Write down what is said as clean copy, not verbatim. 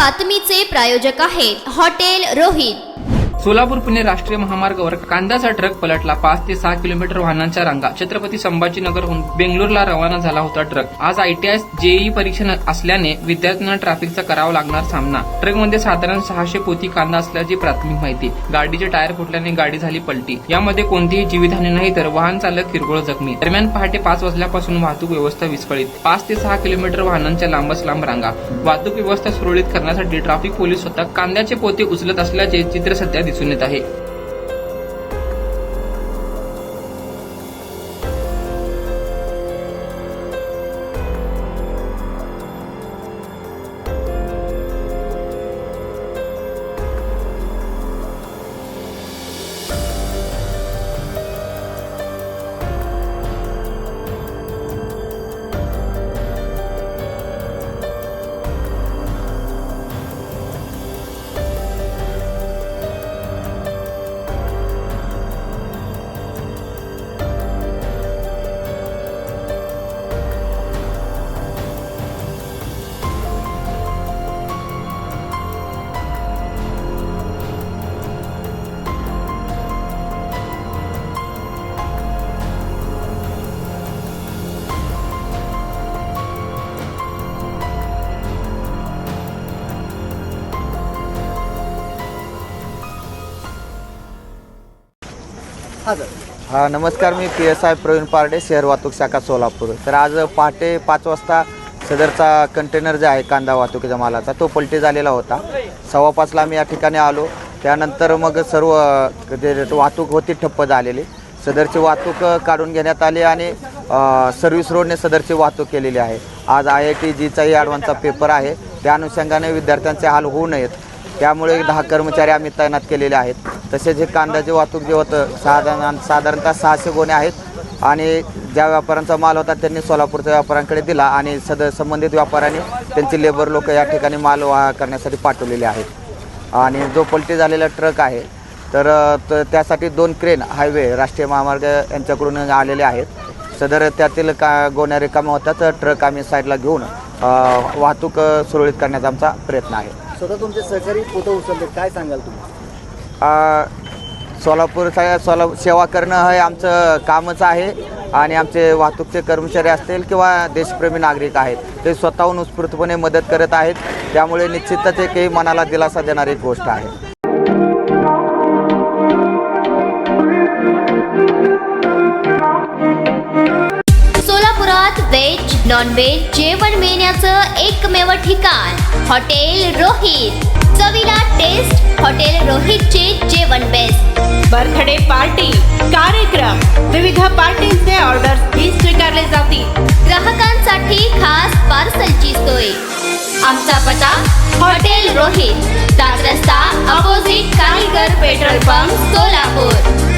बातमीचे प्रायोजक आहेत हॉटेल रोहित। सोलापूर पुणे राष्ट्रीय महामार्गावर कांद्याचा ट्रक पलटला। 5 ते 6 किलोमीटर वाहनांच्या रांगा। छत्रपती संभाजीनगरहून बेंगलोरला रवाना झाला होता ट्रक। आज ITI जेईई परीक्षा असल्याने विद्यार्थ्यांना ट्रॅफिकचा करावा लागणार सामना। ट्रकमध्ये साधारण 600 पोती कांदा असल्याची प्राथमिक माहिती। गाडीचे टायर फुटल्याने गाडी झाली पलटी। यामध्ये कोणतीही जीवितहानी नाही तर वाहन चालक किरकोळ जखमी। दरम्यान पहाटे 5 वाजल्यापासून वाहतूक व्यवस्था विस्कळीत। 5 ते 6 किलोमीटर वाहनांच्या लांबच लांब रांगा। वाहतूक व्यवस्था सुरळीत करण्यासाठी ट्रॅफिक पोलीस स्वतः कांद्याचे पोते उचलत असल्याचे चित्र सध्या दिसून येत आहे। हा नमस्कार, मी PSI प्रवीण पारडे, शहर वाहतूक शाखा सोलापूर। तर आज पहाटे 5 वाजता सदरचा कंटेनर जे आहे कांदा वाहतुकीचा मालाचा तो पलटी झालेला होता। 5:15ला मी या ठिकाणी आलो। त्यानंतर मग सर्व जे वाहतूक होती ठप्प झालेली। सदरची वाहतूक काढून घेण्यात आली आणि सर्व्हिस रोडने सदरची वाहतूक केलेली आहे। आज IIT जेईईचाही ॲडव्हान्सचा पेपर आहे, त्या अनुषंगाने विद्यार्थ्यांचे हाल होऊ नयेत त्यामुळे 10 कर्मचारी आम्ही तैनात केलेले आहेत। तसेच हे कांद्याची वाहतूक जे होतं साधारणतः 600 गोणे आहेत आणि ज्या व्यापाऱ्यांचा माल होता त्यांनी सोलापूरच्या व्यापाऱ्यांकडे दिला आणि संबंधित व्यापाऱ्यांनी त्यांची लेबर लोक या ठिकाणी माल करण्यासाठी पाठवलेले आहेत। आणि जो पलटी झालेला ट्रक आहे तर त्यासाठी 2 क्रेन हायवे राष्ट्रीय महामार्ग यांच्याकडून आलेले आहेत। सदर त्यातील गोण्या रिकाम्या होतात तर ट्रक आम्ही साईडला घेऊन वाहतूक सुरळीत करण्याचा आमचा प्रयत्न आहे। स्वतः तुमचे सहकारी पोतं उचलले, काय सांगाल तुम्ही? सोलापूरचा सेवा करणं हे आमचं कामच आहे आणि आमचे वाहतूकचे कर्मचारी असतील किंवा देशप्रेमी नागरिक आहेत ते स्वतःहून उत्स्फूर्तपणे मदत करत आहेत। त्यामुळे निश्चितच एक ही मनाला दिलासा देणारी गोष्ट आहे। सोलापुरात व्हेज नॉन व्हेज जेवण मिळण्याचं एकमेव ठिकाण हॉटेल रोहित। चवीला टेस्ट हॉटेल रोहितचे जेवण बेस्ट। बर्थडे पार्टी, कार्यक्रम, विविध पार्टींचे ऑर्डर्स ही स्वीकारले जातील। ग्राहकांसाठी खास पार्सलची सोय। आमचा पत्ता हॉटेल रोहित, दादरस्ता अपोजिट कारीगर पेट्रोल पंप, सोलापूर।